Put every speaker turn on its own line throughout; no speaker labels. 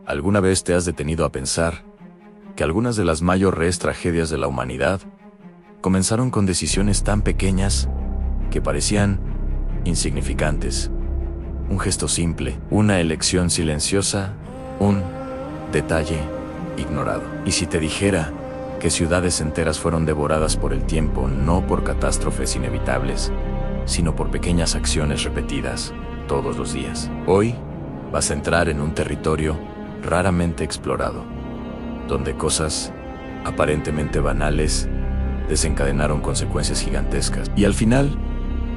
¿Alguna vez te has detenido a pensar que algunas de las mayores tragedias de la humanidad comenzaron con decisiones tan pequeñas que parecían insignificantes? Un gesto simple, una elección silenciosa, un detalle ignorado. ¿Y si te dijera que ciudades enteras fueron devoradas por el tiempo, no por catástrofes inevitables, sino por pequeñas acciones repetidas todos los días? Hoy vas a entrar en un territorio raramente explorado, donde cosas aparentemente banales desencadenaron consecuencias gigantescas. Y al final,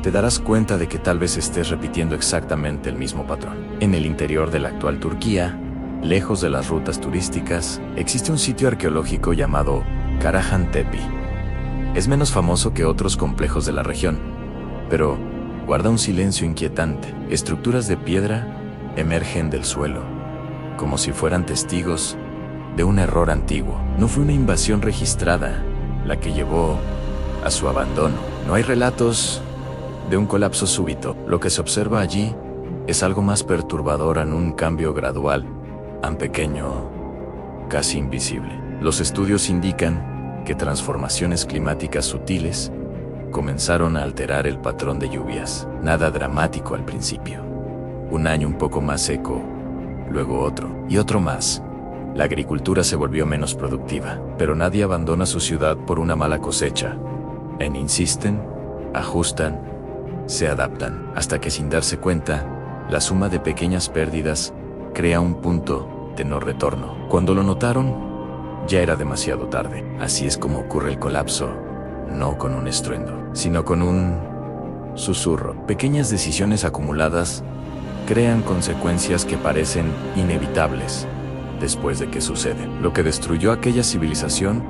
te darás cuenta de que tal vez estés repitiendo exactamente el mismo patrón. En el interior de la actual Turquía, lejos de las rutas turísticas, existe un sitio arqueológico llamado Karahan Tepe. Es menos famoso que otros complejos de la región, pero guarda un silencio inquietante. Estructuras de piedra emergen del suelo, como si fueran testigos de un error antiguo. No fue una invasión registrada la que llevó a su abandono. No hay relatos de un colapso súbito. Lo que se observa allí es algo más perturbador, en un cambio gradual, tan pequeño, casi invisible. Los estudios indican que transformaciones climáticas sutiles comenzaron a alterar el patrón de lluvias. Nada dramático al principio. Un año un poco más seco, luego otro, y otro más. La agricultura se volvió menos productiva, pero nadie abandona su ciudad por una mala cosecha. Insisten, ajustan, se adaptan, hasta que sin darse cuenta, la suma de pequeñas pérdidas crea un punto de no retorno. Cuando lo notaron, ya era demasiado tarde. Así es como ocurre el colapso, no con un estruendo, sino con un susurro. Pequeñas decisiones acumuladas crean consecuencias que parecen inevitables después de que suceden. Lo que destruyó aquella civilización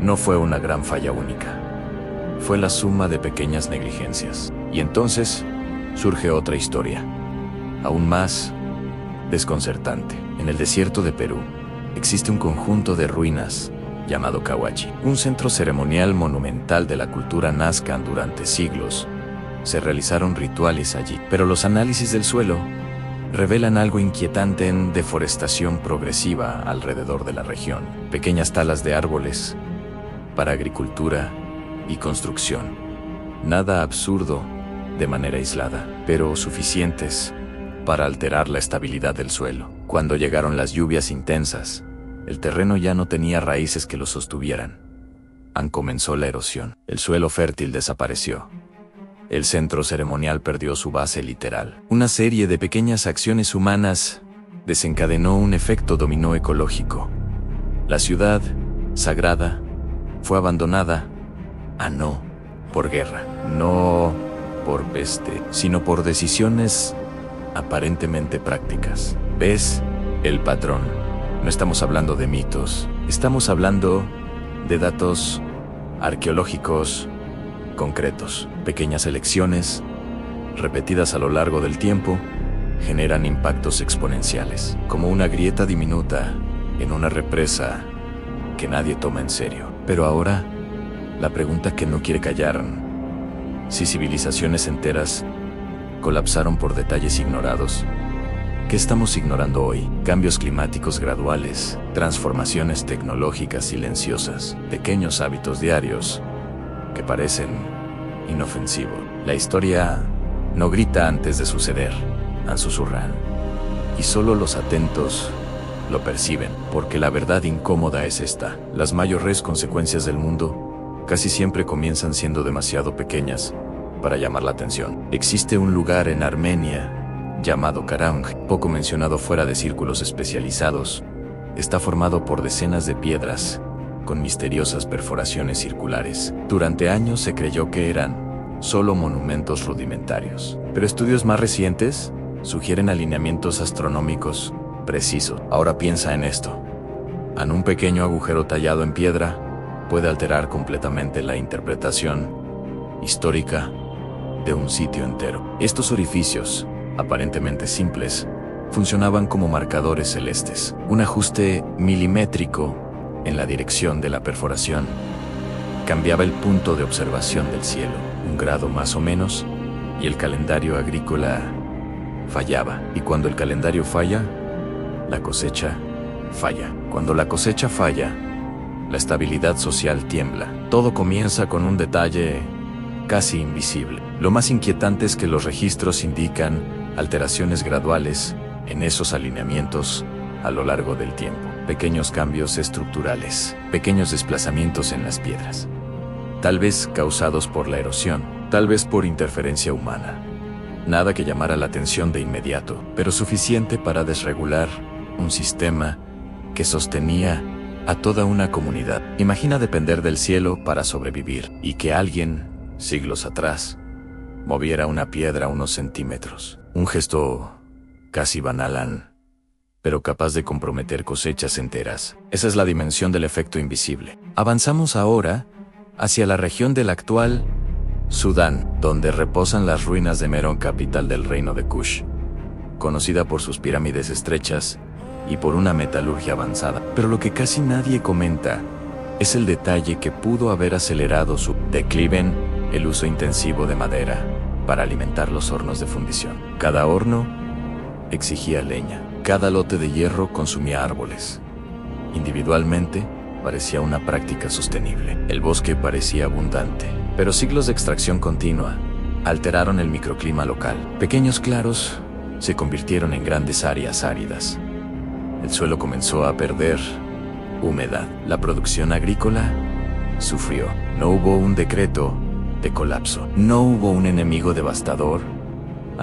no fue una gran falla única. Fue la suma de pequeñas negligencias. Y entonces surge otra historia, aún más desconcertante. En el desierto de Perú existe un conjunto de ruinas llamado Cahuachi, un centro ceremonial monumental de la cultura nazca. Durante siglos se realizaron rituales allí, pero los análisis del suelo revelan algo inquietante en deforestación progresiva alrededor de la región. Pequeñas talas de árboles para agricultura y construcción. Nada absurdo de manera aislada, pero suficientes para alterar la estabilidad del suelo. Cuando llegaron las lluvias intensas, el terreno ya no tenía raíces que lo sostuvieran. Comenzó la erosión. El suelo fértil desapareció. El centro ceremonial perdió su base literal. Una serie de pequeñas acciones humanas desencadenó un efecto dominó ecológico. La ciudad, sagrada, fue abandonada, no por guerra, no por peste, sino por decisiones aparentemente prácticas. ¿Ves el patrón? No estamos hablando de mitos, estamos hablando de datos arqueológicos concretos. Pequeñas elecciones, repetidas a lo largo del tiempo, generan impactos exponenciales, como una grieta diminuta en una represa que nadie toma en serio. Pero ahora, la pregunta que no quiere callar: si civilizaciones enteras colapsaron por detalles ignorados, ¿qué estamos ignorando hoy? Cambios climáticos graduales, transformaciones tecnológicas silenciosas, pequeños hábitos diarios que parecen inofensivos. La historia no grita antes de suceder, susurran. Y solo los atentos lo perciben, porque la verdad incómoda es esta: las mayores consecuencias del mundo casi siempre comienzan siendo demasiado pequeñas para llamar la atención. Existe un lugar en Armenia llamado Karahan, poco mencionado fuera de círculos especializados. Está formado por decenas de piedras con misteriosas perforaciones circulares. Durante años se creyó que eran solo monumentos rudimentarios, pero estudios más recientes sugieren alineamientos astronómicos precisos. Ahora piensa en esto: un pequeño agujero tallado en piedra puede alterar completamente la interpretación histórica de un sitio entero. Estos orificios, aparentemente simples, funcionaban como marcadores celestes. Un ajuste milimétrico en la dirección de la perforación cambiaba el punto de observación del cielo, un grado más o menos, y el calendario agrícola fallaba. Y cuando el calendario falla, la cosecha falla. Cuando la cosecha falla, la estabilidad social tiembla. Todo comienza con un detalle casi invisible. Lo más inquietante es que los registros indican alteraciones graduales en esos alineamientos a lo largo del tiempo. Pequeños cambios estructurales, pequeños desplazamientos en las piedras. Tal vez causados por la erosión, tal vez por interferencia humana. Nada que llamara la atención de inmediato, pero suficiente para desregular un sistema que sostenía a toda una comunidad. Imagina depender del cielo para sobrevivir y que alguien, siglos atrás, moviera una piedra unos centímetros. Un gesto casi banal, pero capaz de comprometer cosechas enteras. Esa es la dimensión del efecto invisible. Avanzamos ahora hacia la región del actual Sudán, donde reposan las ruinas de Merón, capital del reino de Kush, conocida por sus pirámides estrechas y por una metalurgia avanzada. Pero lo que casi nadie comenta es el detalle que pudo haber acelerado su declive: el uso intensivo de madera para alimentar los hornos de fundición. Cada horno exigía leña, cada lote de hierro consumía árboles. Individualmente, parecía una práctica sostenible. El bosque parecía abundante, pero siglos de extracción continua alteraron el microclima local. Pequeños claros se convirtieron en grandes áreas áridas. El suelo comenzó a perder humedad. La producción agrícola sufrió. No hubo un decreto de colapso. No hubo un enemigo devastador.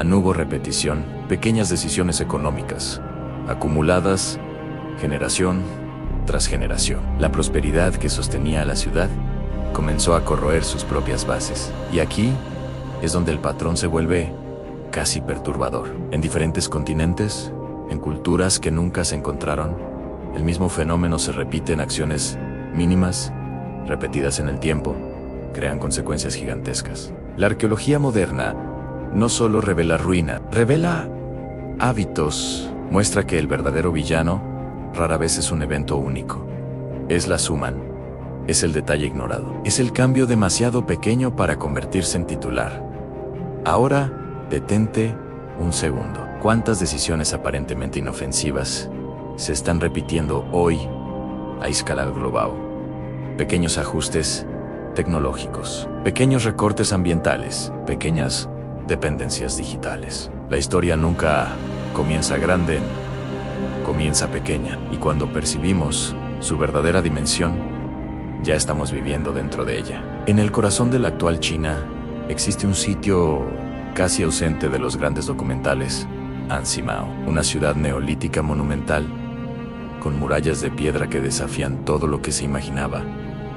No hubo repetición. Pequeñas decisiones económicas, acumuladas generación tras generación. La prosperidad que sostenía a la ciudad comenzó a corroer sus propias bases. Y aquí es donde el patrón se vuelve casi perturbador. En diferentes continentes, en culturas que nunca se encontraron, el mismo fenómeno se repite en acciones mínimas, repetidas en el tiempo, crean consecuencias gigantescas. La arqueología moderna no solo revela ruina, revela hábitos. Muestra que el verdadero villano rara vez es un evento único. Es la suman, es el detalle ignorado, es el cambio demasiado pequeño para convertirse en titular. Ahora, detente un segundo. ¿Cuántas decisiones aparentemente inofensivas se están repitiendo hoy a escala global? Pequeños ajustes tecnológicos, pequeños recortes ambientales, pequeñas dependencias digitales. La historia nunca comienza grande, comienza pequeña, y cuando percibimos su verdadera dimensión, ya estamos viviendo dentro de ella. En el corazón de la actual China existe un sitio casi ausente de los grandes documentales: Ansimao, una ciudad neolítica monumental, con murallas de piedra que desafían todo lo que se imaginaba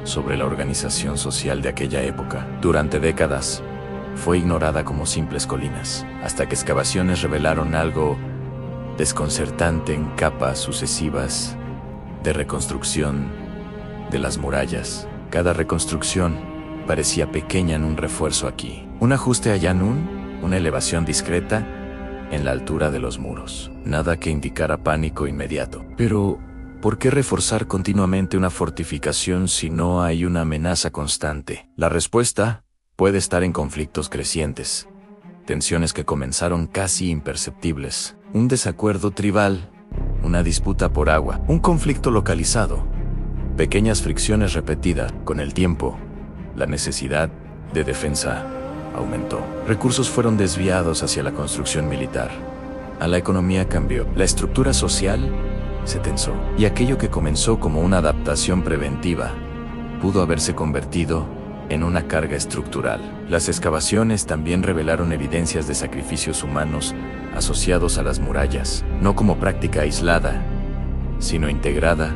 sobre la organización social de aquella época. Durante décadas, fue ignorada como simples colinas, hasta que excavaciones revelaron algo desconcertante en capas sucesivas de reconstrucción de las murallas. Cada reconstrucción parecía pequeña en un refuerzo aquí, un ajuste allá en una elevación discreta en la altura de los muros. Nada que indicara pánico inmediato. Pero, ¿por qué reforzar continuamente una fortificación si no hay una amenaza constante? La respuesta puede estar en conflictos crecientes, tensiones que comenzaron casi imperceptibles, un desacuerdo tribal, una disputa por agua, un conflicto localizado, pequeñas fricciones repetidas. Con el tiempo, la necesidad de defensa aumentó. Recursos fueron desviados hacia la construcción militar. La economía cambió. La estructura social se tensó. Y aquello que comenzó como una adaptación preventiva pudo haberse convertido en una carga estructural. Las excavaciones también revelaron evidencias de sacrificios humanos asociados a las murallas, no como práctica aislada, sino integrada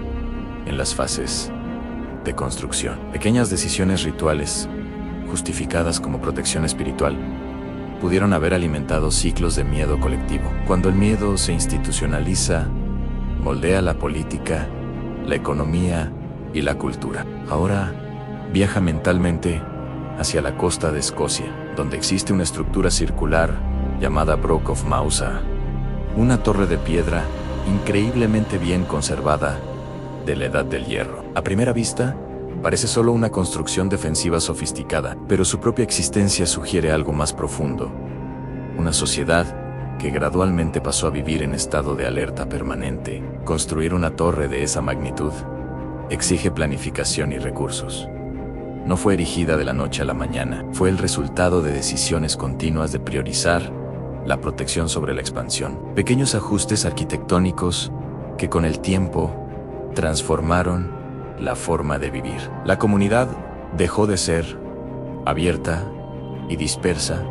en las fases de construcción. Pequeñas decisiones rituales, justificadas como protección espiritual, pudieron haber alimentado ciclos de miedo colectivo. Cuando el miedo se institucionaliza, moldea la política, la economía y la cultura. Ahora, viaja mentalmente hacia la costa de Escocia, donde existe una estructura circular llamada Broch of Mausa, una torre de piedra increíblemente bien conservada de la Edad del Hierro. A primera vista, parece solo una construcción defensiva sofisticada, pero su propia existencia sugiere algo más profundo. Una sociedad que gradualmente pasó a vivir en estado de alerta permanente. Construir una torre de esa magnitud exige planificación y recursos. No fue erigida de la noche a la mañana, fue el resultado de decisiones continuas de priorizar la protección sobre la expansión. Pequeños ajustes arquitectónicos que con el tiempo transformaron la forma de vivir. La comunidad dejó de ser abierta y dispersa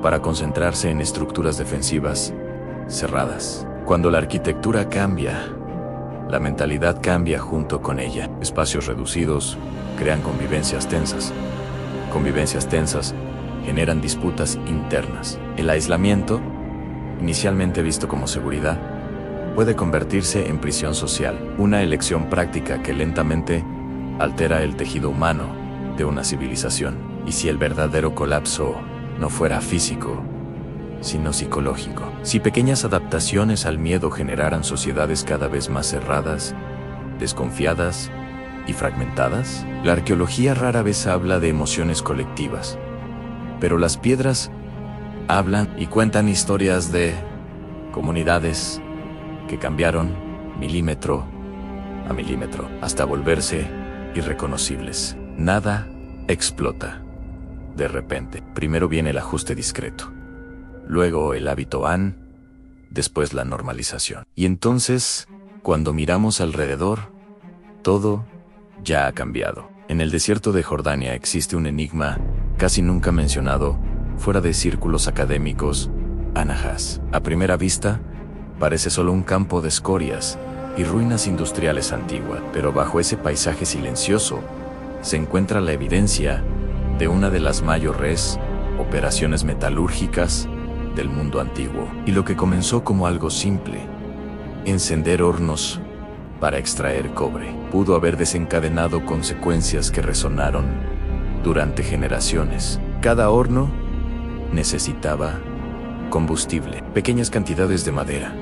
para concentrarse en estructuras defensivas cerradas. Cuando la arquitectura cambia, la mentalidad cambia junto con ella. Espacios reducidos crean convivencias tensas. Convivencias tensas generan disputas internas. El aislamiento, inicialmente visto como seguridad, puede convertirse en prisión social, una elección práctica que lentamente altera el tejido humano de una civilización. Y si el verdadero colapso no fuera físico, sino psicológico, si pequeñas adaptaciones al miedo generaran sociedades cada vez más cerradas, desconfiadas y fragmentadas. La arqueología rara vez habla de emociones colectivas, pero las piedras hablan y cuentan historias de comunidades que cambiaron milímetro a milímetro hasta volverse irreconocibles. Nada explota de repente. Primero viene el ajuste discreto, luego el hábito después la normalización. Y entonces, cuando miramos alrededor, todo ya ha cambiado. En el desierto de Jordania existe un enigma casi nunca mencionado fuera de círculos académicos: Anahaz. A primera vista, parece solo un campo de escorias y ruinas industriales antiguas, pero bajo ese paisaje silencioso se encuentra la evidencia de una de las mayores operaciones metalúrgicas del mundo antiguo. Y lo que comenzó como algo simple, encender hornos para extraer cobre, pudo haber desencadenado consecuencias que resonaron durante generaciones. Cada horno necesitaba combustible, pequeñas cantidades de madera,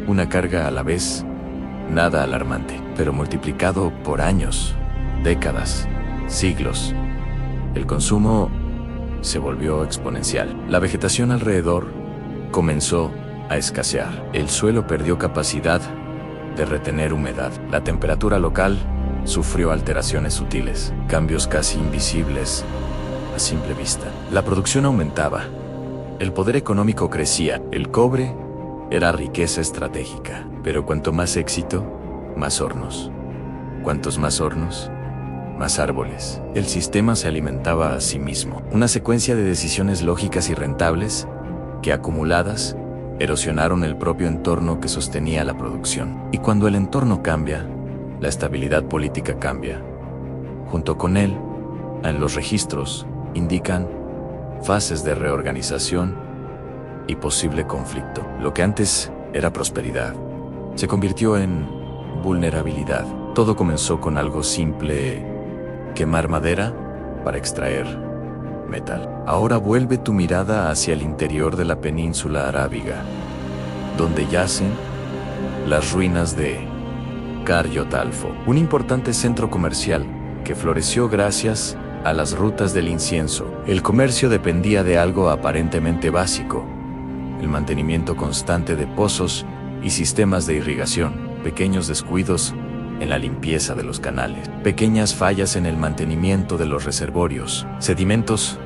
una carga a la vez, nada alarmante, pero multiplicado por años, décadas, siglos. El consumo se volvió exponencial. La vegetación alrededor comenzó a escasear. El suelo perdió capacidad de retener humedad. La temperatura local sufrió alteraciones sutiles, cambios casi invisibles a simple vista. La producción aumentaba. El poder económico crecía. El cobre era riqueza estratégica. Pero cuanto más éxito, más hornos. Cuantos más hornos, más árboles. El sistema se alimentaba a sí mismo. Una secuencia de decisiones lógicas y rentables que, acumuladas, erosionaron el propio entorno que sostenía la producción. Y cuando el entorno cambia, la estabilidad política cambia. Junto con él, en los registros, indican fases de reorganización y posible conflicto. Lo que antes era prosperidad se convirtió en vulnerabilidad. Todo comenzó con algo simple: quemar madera para extraer metal. Ahora vuelve tu mirada hacia el interior de la península arábiga, donde yacen las ruinas de Caryot Alfo, un importante centro comercial que floreció gracias a las rutas del incienso. El comercio dependía de algo aparentemente básico: el mantenimiento constante de pozos y sistemas de irrigación. Pequeños descuidos en la limpieza de los canales, pequeñas fallas en el mantenimiento de los reservorios, sedimentos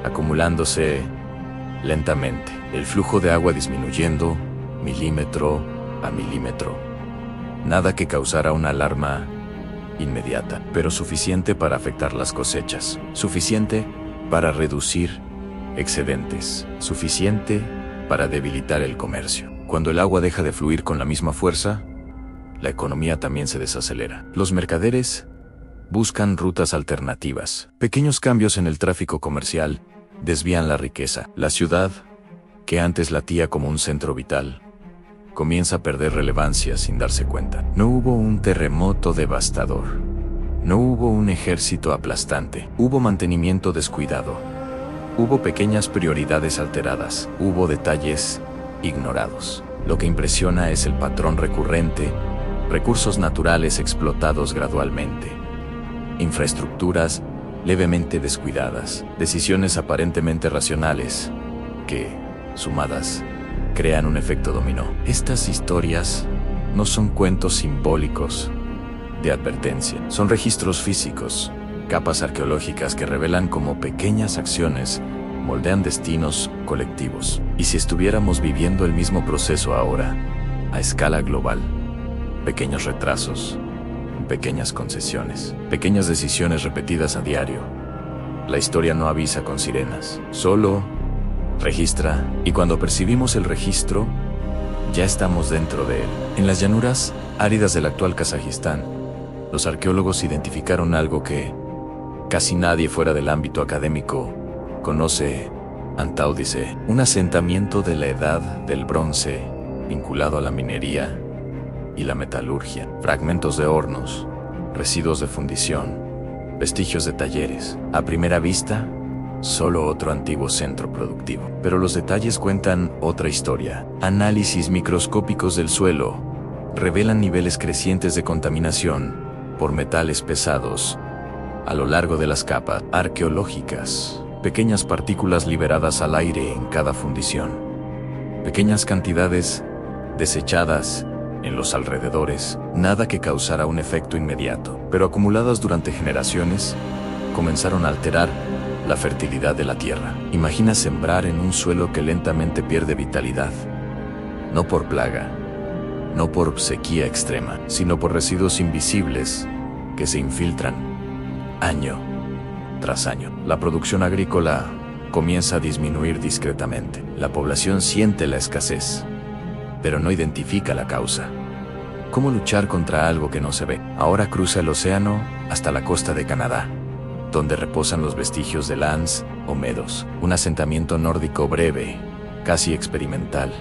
acumulándose lentamente, el flujo de agua disminuyendo milímetro a milímetro. Nada que causara una alarma inmediata, pero suficiente para afectar las cosechas, suficiente para reducir excedentes, suficiente para debilitar el comercio. Cuando el agua deja de fluir con la misma fuerza, la economía también se desacelera. Los mercaderes buscan rutas alternativas. Pequeños cambios en el tráfico comercial desvían la riqueza. La ciudad, que antes latía como un centro vital, comienza a perder relevancia sin darse cuenta. No hubo un terremoto devastador. No hubo un ejército aplastante. Hubo mantenimiento descuidado. Hubo pequeñas prioridades alteradas. Hubo detalles ignorados. Lo que impresiona es el patrón recurrente: recursos naturales explotados gradualmente, infraestructuras levemente descuidadas, decisiones aparentemente racionales que, sumadas, crean un efecto dominó. Estas historias no son cuentos simbólicos de advertencia, son registros físicos, capas arqueológicas que revelan cómo pequeñas acciones moldean destinos colectivos. Y si estuviéramos viviendo el mismo proceso ahora, a escala global, pequeños retrasos, pequeñas concesiones, pequeñas decisiones repetidas a diario. La historia no avisa con sirenas, solo registra, y cuando percibimos el registro, ya estamos dentro de él. En las llanuras áridas del actual Kazajistán, los arqueólogos identificaron algo que casi nadie fuera del ámbito académico conoce: Antaudice, un asentamiento de la edad del bronce vinculado a la minería y la metalurgia. Fragmentos de hornos, residuos de fundición, vestigios de talleres. A primera vista, solo otro antiguo centro productivo. Pero los detalles cuentan otra historia. Análisis microscópicos del suelo revelan niveles crecientes de contaminación por metales pesados a lo largo de las capas arqueológicas. Pequeñas partículas liberadas al aire en cada fundición. Pequeñas cantidades desechadas en los alrededores, nada que causara un efecto inmediato, pero acumuladas durante generaciones, comenzaron a alterar la fertilidad de la tierra. Imagina sembrar en un suelo que lentamente pierde vitalidad, no por plaga, no por sequía extrema, sino por residuos invisibles que se infiltran año tras año. La producción agrícola comienza a disminuir discretamente. La población siente la escasez, pero no identifica la causa. ¿Cómo luchar contra algo que no se ve? Ahora cruza el océano hasta la costa de Canadá, donde reposan los vestigios de Lance o Medos, un asentamiento nórdico breve, casi experimental.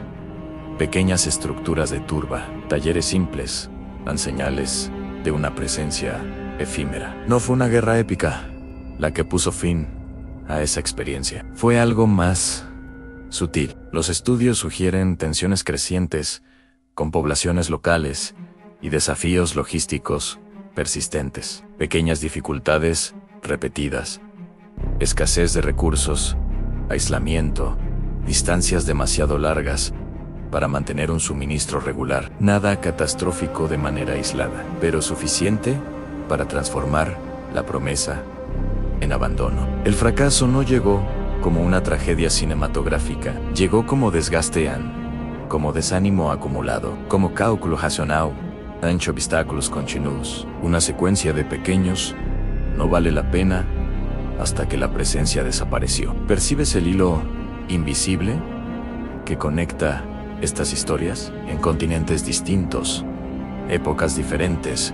Pequeñas estructuras de turba, talleres simples, dan señales de una presencia efímera. No fue una guerra épica la que puso fin a esa experiencia. Fue algo más sutil. Los estudios sugieren tensiones crecientes con poblaciones locales y desafíos logísticos persistentes. Pequeñas dificultades repetidas, escasez de recursos, aislamiento, distancias demasiado largas para mantener un suministro regular. Nada catastrófico de manera aislada, pero suficiente para transformar la promesa en abandono. El fracaso no llegó como una tragedia cinematográfica, llegó como desgaste, como desánimo acumulado, como cálculo racional, ancho obstáculos continuos, una secuencia de pequeños no vale la pena hasta que la presencia desapareció. ¿Percibes el hilo invisible que conecta estas historias? En continentes distintos, épocas diferentes,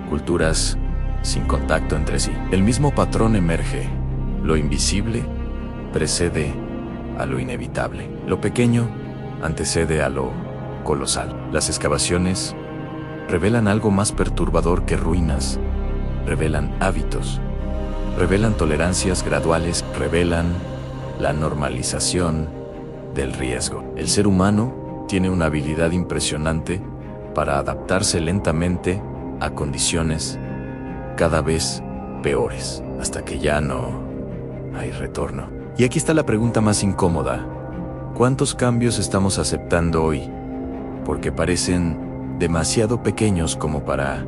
culturas sin contacto entre sí, el mismo patrón emerge: lo invisible precede a lo inevitable. Lo pequeño antecede a lo colosal. Las excavaciones revelan algo más perturbador que ruinas. Revelan hábitos, revelan tolerancias graduales, revelan la normalización del riesgo. El ser humano tiene una habilidad impresionante para adaptarse lentamente a condiciones cada vez peores, hasta que ya no hay retorno. Y aquí está la pregunta más incómoda: ¿cuántos cambios estamos aceptando hoy porque parecen demasiado pequeños como para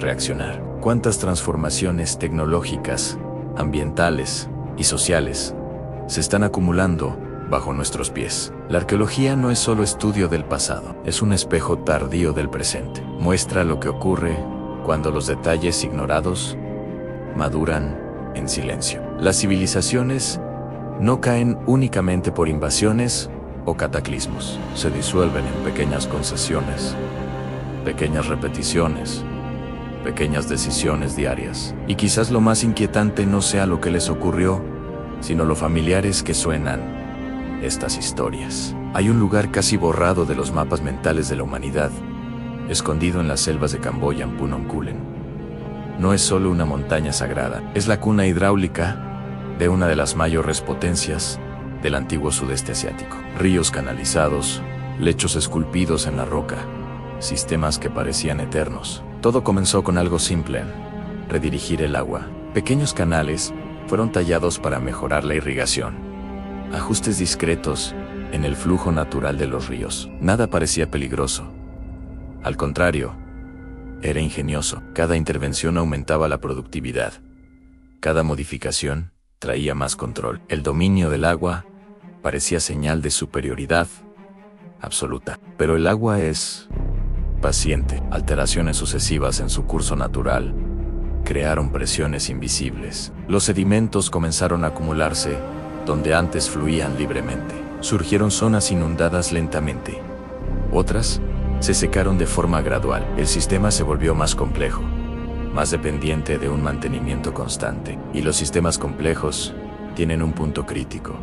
reaccionar? ¿Cuántas transformaciones tecnológicas, ambientales y sociales se están acumulando bajo nuestros pies? La arqueología no es solo estudio del pasado, es un espejo tardío del presente. Muestra lo que ocurre cuando los detalles ignorados maduran en silencio. Las civilizaciones no caen únicamente por invasiones o cataclismos. Se disuelven en pequeñas concesiones, pequeñas repeticiones, pequeñas decisiones diarias. Y quizás lo más inquietante no sea lo que les ocurrió, sino lo familiares que suenan estas historias. Hay un lugar casi borrado de los mapas mentales de la humanidad, escondido en las selvas de Camboya, en Phnom Kulen. No es solo una montaña sagrada, es la cuna hidráulica de una de las mayores potencias del antiguo sudeste asiático. Ríos canalizados, lechos esculpidos en la roca, sistemas que parecían eternos. Todo comenzó con algo simple: redirigir el agua. Pequeños canales fueron tallados para mejorar la irrigación. Ajustes discretos en el flujo natural de los ríos. Nada parecía peligroso. Al contrario, era ingenioso. Cada intervención aumentaba la productividad. Cada modificación traía más control. El dominio del agua parecía señal de superioridad absoluta. Pero el agua es paciente. Alteraciones sucesivas en su curso natural crearon presiones invisibles. Los sedimentos comenzaron a acumularse donde antes fluían libremente. Surgieron zonas inundadas lentamente. Otras se secaron de forma gradual. El sistema se volvió más complejo, más dependiente de un mantenimiento constante. Y los sistemas complejos tienen un punto crítico.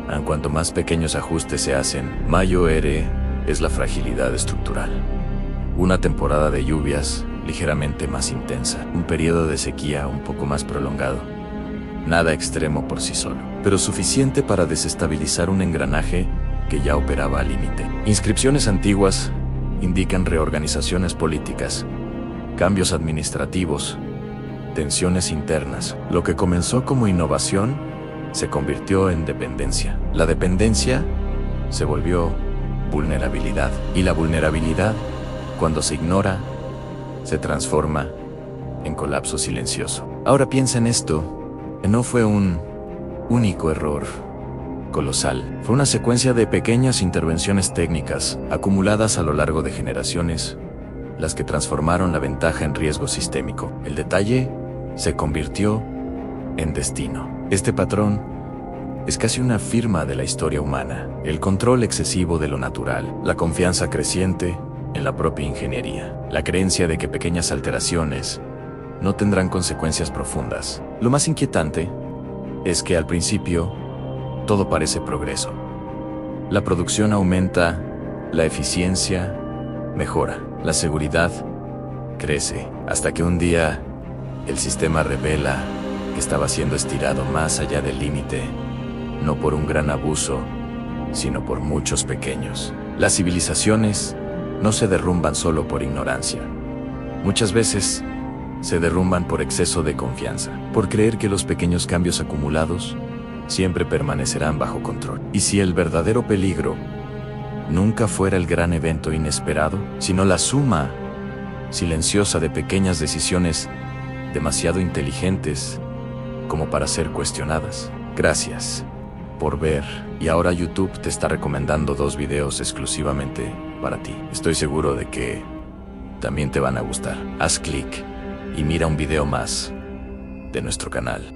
En cuanto más pequeños ajustes se hacen, mayor es la fragilidad estructural. Una temporada de lluvias ligeramente más intensa, un periodo de sequía un poco más prolongado. Nada extremo por sí solo, pero suficiente para desestabilizar un engranaje que ya operaba al límite. Inscripciones antiguas indican reorganizaciones políticas, cambios administrativos, tensiones internas. Lo que comenzó como innovación se convirtió en dependencia. La dependencia se volvió vulnerabilidad. Y la vulnerabilidad, cuando se ignora, se transforma en colapso silencioso. Ahora piensa en esto. No fue un único error colosal. Fue una secuencia de pequeñas intervenciones técnicas acumuladas a lo largo de generaciones, las que transformaron la ventaja en riesgo sistémico. El detalle se convirtió en destino. Este patrón es casi una firma de la historia humana. El control excesivo de lo natural, la confianza creciente en la propia ingeniería, la creencia de que pequeñas alteraciones no tendrán consecuencias profundas. Lo más inquietante es que al principio todo parece progreso. La producción aumenta, la eficiencia mejora, la seguridad crece, hasta que un día el sistema revela que estaba siendo estirado más allá del límite, no por un gran abuso, sino por muchos pequeños. Las civilizaciones no se derrumban solo por ignorancia. Muchas veces se derrumban por exceso de confianza, por creer que los pequeños cambios acumulados siempre permanecerán bajo control. Y si el verdadero peligro nunca fuera el gran evento inesperado, sino la suma silenciosa de pequeñas decisiones demasiado inteligentes como para ser cuestionadas. Gracias por ver. Y ahora YouTube te está recomendando 2 videos exclusivamente para ti. Estoy seguro de que también te van a gustar. Haz clic y mira un video más de nuestro canal.